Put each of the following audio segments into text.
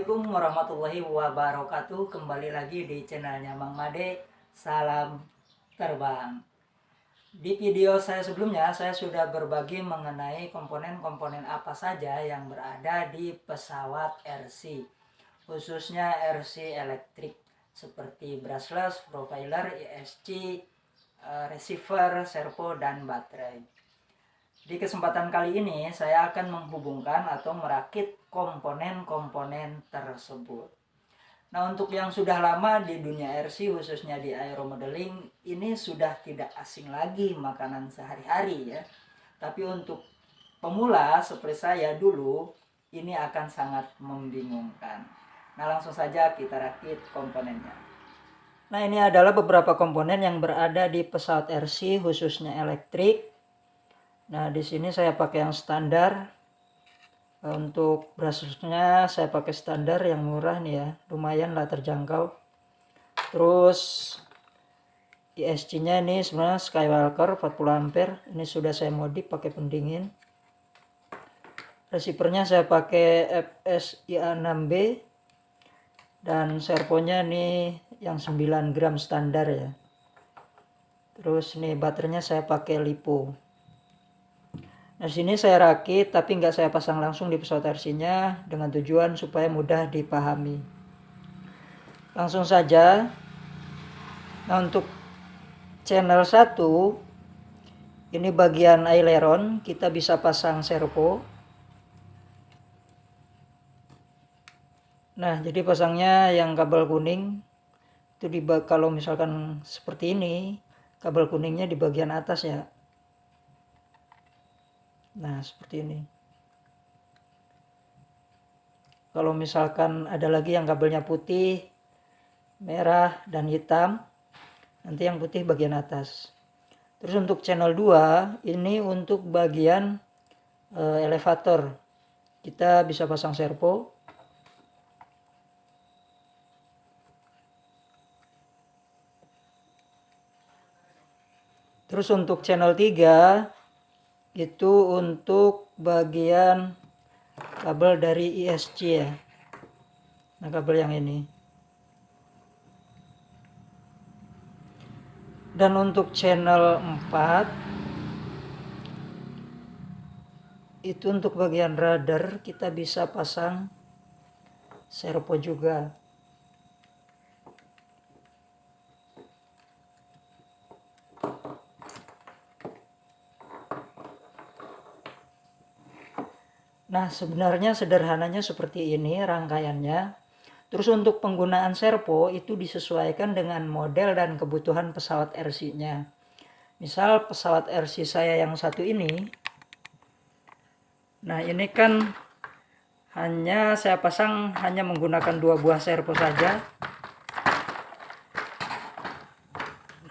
Assalamualaikum warahmatullahi wabarakatuh. Kembali lagi di channelnya Mang Made. Salam terbang. Di video saya sebelumnya, saya sudah berbagi mengenai komponen-komponen apa saja yang berada di pesawat RC, khususnya RC elektrik, seperti brushless, profiler, ESC, receiver, servo, dan baterai. Di kesempatan kali ini saya akan menghubungkan atau merakit komponen-komponen tersebut. Nah, untuk yang sudah lama di dunia RC, khususnya di aeromodeling, ini sudah tidak asing lagi makanan sehari-hari ya. Tapi untuk pemula seperti saya dulu, ini akan sangat membingungkan. Nah, langsung saja kita rakit komponennya. Nah, ini adalah beberapa komponen yang berada di pesawat RC, khususnya elektrik. Nah, di sini saya pakai yang standar. Untuk brushnya saya pakai standar yang murah nih ya, lumayan lah terjangkau. Terus ESC-nya ini sebenarnya Skywalker 40 ampere. Ini sudah saya modif pakai pendingin. Receivernya saya pakai FSIA6B. Dan servonya ini yang 9 gram standar ya. Terus nih baterainya saya pakai LiPo. Nah, sini saya rakit tapi nggak saya pasang langsung di pesawat RC-nya dengan tujuan supaya mudah dipahami. Langsung saja. Nah, untuk channel 1 ini bagian aileron, kita bisa pasang servo. Nah, jadi pasangnya yang kabel kuning itu kalau misalkan seperti ini, kabel kuningnya di bagian atas ya. Nah, seperti ini. Kalau misalkan ada lagi yang kabelnya putih, merah, dan hitam, nanti yang putih bagian atas. Terus untuk channel 2, ini untuk bagian elevator. Kita bisa pasang servo. Terus untuk channel 3, itu untuk bagian kabel dari ESC ya. Nah, kabel yang ini. Dan untuk channel 4 itu untuk bagian radar, kita bisa pasang servo juga. Nah, sebenarnya sederhananya seperti ini rangkaiannya. Terus untuk penggunaan servo itu disesuaikan dengan model dan kebutuhan pesawat RC-nya. Misal pesawat RC saya yang satu ini. Nah, ini kan hanya saya pasang hanya menggunakan 2 buah servo saja.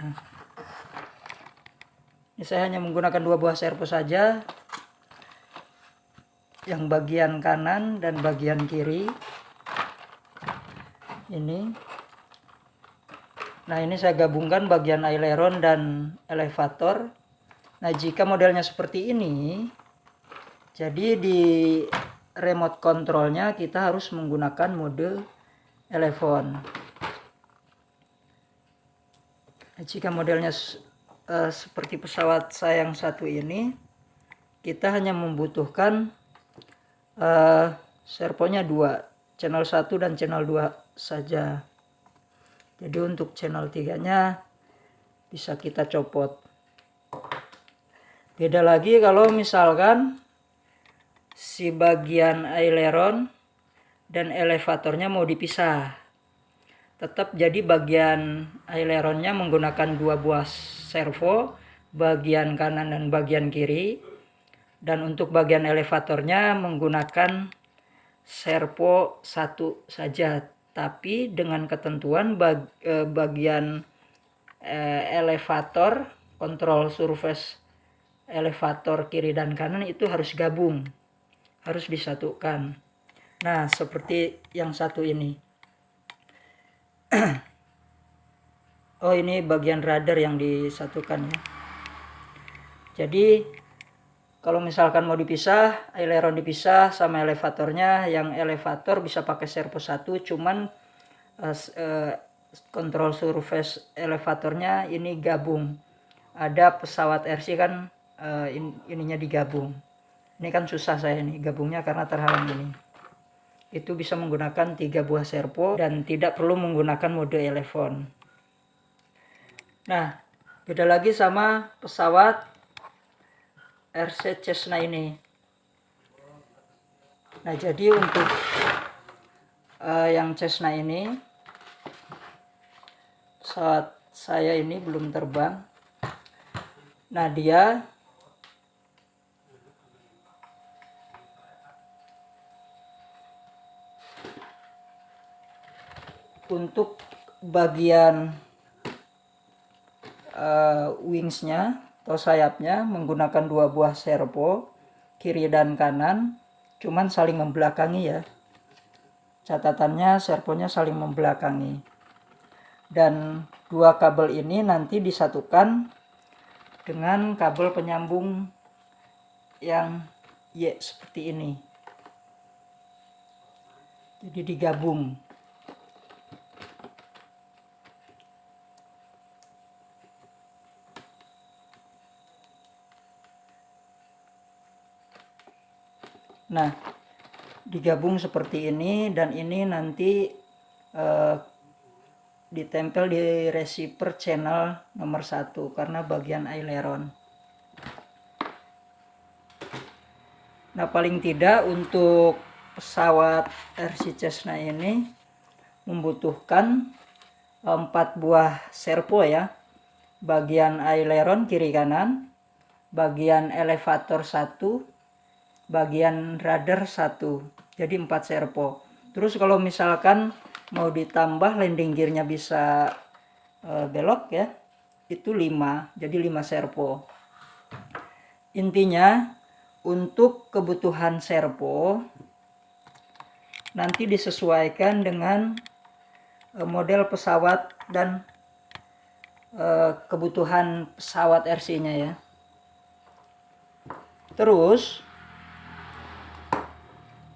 Nah, ini saya hanya menggunakan 2 buah servo saja. Yang bagian kanan dan bagian kiri. Ini. Nah, ini saya gabungkan bagian aileron dan elevator. Nah, jika modelnya seperti ini, jadi di remote controlnya kita harus menggunakan mode elevon. Nah, jika modelnya seperti pesawat saya yang satu ini, kita hanya membutuhkan servonya 2, channel 1 dan channel 2 saja. Jadi untuk channel 3-nya bisa kita copot. Beda lagi kalau misalkan si bagian aileron dan elevatornya mau dipisah. Tetap jadi bagian aileronnya menggunakan 2 buah servo, bagian kanan dan bagian kiri. Dan untuk bagian elevatornya menggunakan servo 1 saja. Tapi dengan ketentuan bagian elevator, kontrol surface elevator kiri dan kanan itu harus gabung. Harus disatukan. Nah, seperti yang satu ini. Oh, ini bagian radar yang disatukan ya. Jadi Kalau misalkan mau dipisah, aileron dipisah sama elevatornya, yang elevator bisa pakai servo 1, cuman kontrol surface elevatornya ini gabung. Ada pesawat RC kan ininya digabung. Ini kan susah saya nih gabungnya karena terhalang ini. Itu bisa menggunakan 3 buah servo dan tidak perlu menggunakan mode elevon. Nah, beda lagi sama pesawat RC Cessna ini. Nah, jadi untuk yang Cessna ini, pesawat saya ini belum terbang. Nah, dia untuk bagian wingsnya atau sayapnya menggunakan 2 buah servo kiri dan kanan, cuman saling membelakangi ya. Catatannya servonya saling membelakangi. Dan 2 kabel ini nanti disatukan dengan kabel penyambung yang Y seperti ini. Jadi digabung. Nah, digabung seperti ini, dan ini nanti ditempel di receiver channel nomor 1 karena bagian aileron. Nah, paling tidak untuk pesawat RC Cessna ini membutuhkan 4 buah servo ya. Bagian aileron kiri kanan, bagian elevator 1, bagian rudder 1. Jadi 4 servo. Terus kalau misalkan mau ditambah landing gearnya bisa belok ya, itu 5. Jadi 5 servo. Intinya untuk kebutuhan servo nanti disesuaikan dengan model pesawat dan kebutuhan pesawat RC-nya ya. Terus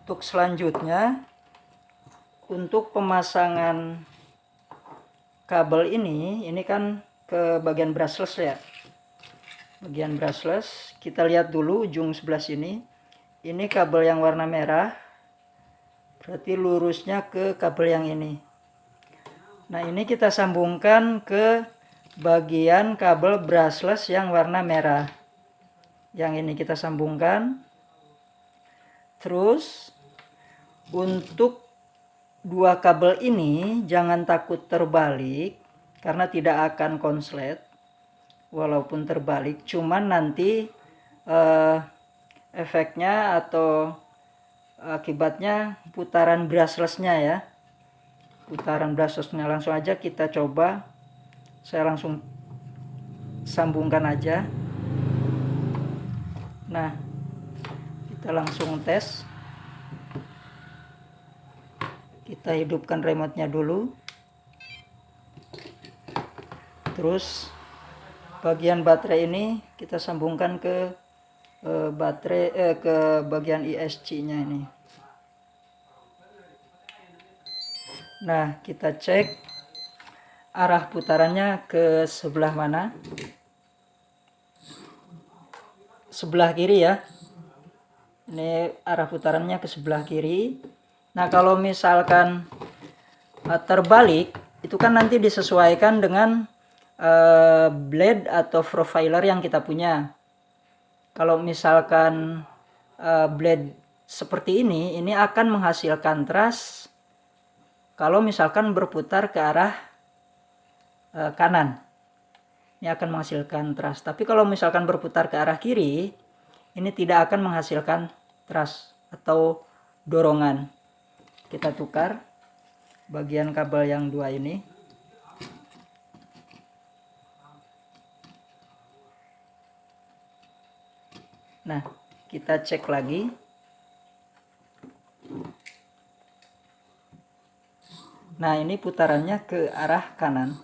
untuk selanjutnya, untuk pemasangan kabel ini kan ke bagian brushless ya. Bagian brushless, kita lihat dulu ujung sebelah sini. Ini kabel yang warna merah, berarti lurusnya ke kabel yang ini. Nah, ini kita sambungkan ke bagian kabel brushless yang warna merah. Yang ini kita sambungkan. Terus untuk 2 kabel ini jangan takut terbalik karena tidak akan konslet walaupun terbalik, cuman nanti efeknya atau akibatnya putaran brushless-nya ya. Putaran brushless-nya langsung aja kita coba. Saya langsung sambungkan aja. Nah, kita langsung tes. Kita hidupkan remote-nya dulu. Terus bagian baterai ini kita sambungkan ke ke bagian ISC-nya ini. Nah, kita cek arah putarannya ke sebelah mana. Sebelah kiri ya. Ini arah putarannya ke sebelah kiri. Nah, kalau misalkan terbalik, itu kan nanti disesuaikan dengan blade atau profiler yang kita punya. Kalau misalkan blade seperti ini akan menghasilkan thrust kalau misalkan berputar ke arah kanan. Ini akan menghasilkan thrust. Tapi kalau misalkan berputar ke arah kiri, ini tidak akan menghasilkan thrust atau dorongan. Kita tukar bagian kabel yang 2 ini. Nah, kita cek lagi. Nah, ini putarannya ke arah kanan.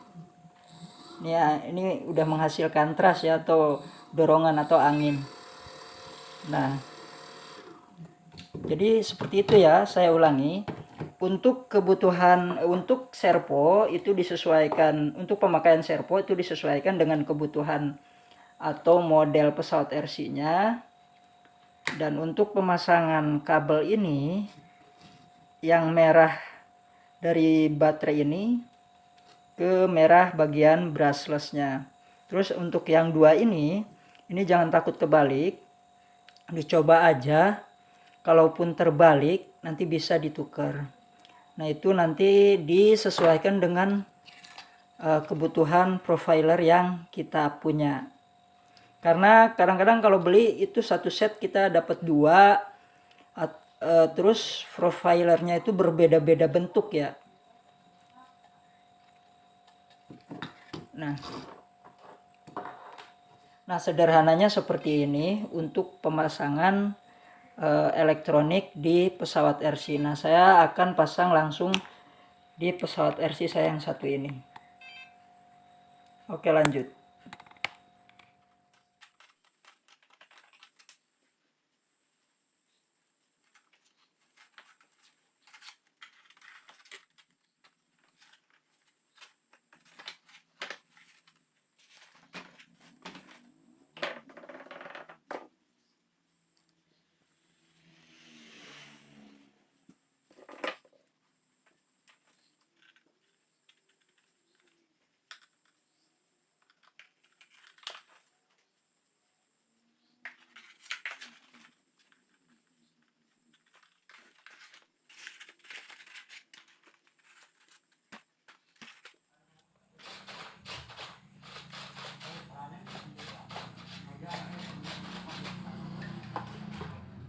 Ini udah menghasilkan thrust ya, atau dorongan atau angin. Nah, jadi seperti itu ya, saya ulangi. Untuk kebutuhan untuk servo itu disesuaikan, untuk pemakaian servo itu disesuaikan dengan kebutuhan atau model pesawat RC-nya. Dan untuk pemasangan kabel ini yang merah dari baterai ini ke merah bagian brushless-nya. Terus untuk yang dua ini jangan takut kebalik, dicoba aja. Kalaupun terbalik nanti bisa ditukar. Nah itu nanti disesuaikan dengan kebutuhan profiler yang kita punya. Karena kadang-kadang kalau beli itu satu set kita dapat dua, terus profilernya itu berbeda-beda bentuk ya. Nah sederhananya seperti ini untuk pemasangan elektronik di pesawat RC. Nah saya akan pasang langsung di pesawat RC saya yang satu ini. Oke, lanjut.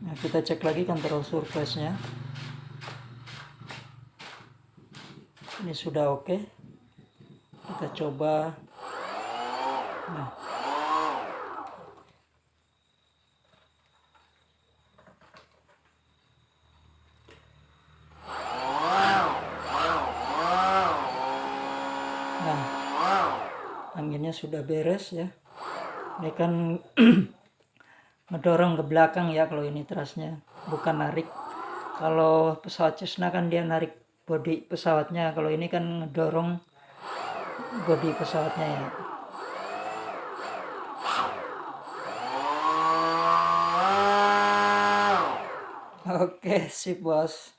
Nah, kita cek lagi control surface-nya. Ini sudah oke. Kita coba. Nah. Nah, anginnya sudah beres ya. Ini kan ngedorong ke belakang ya kalau ini trasnya, bukan narik. Kalau pesawat Cessna kan dia narik bodi pesawatnya, kalau ini kan ngedorong bodi pesawatnya ya. Oke, sip bos.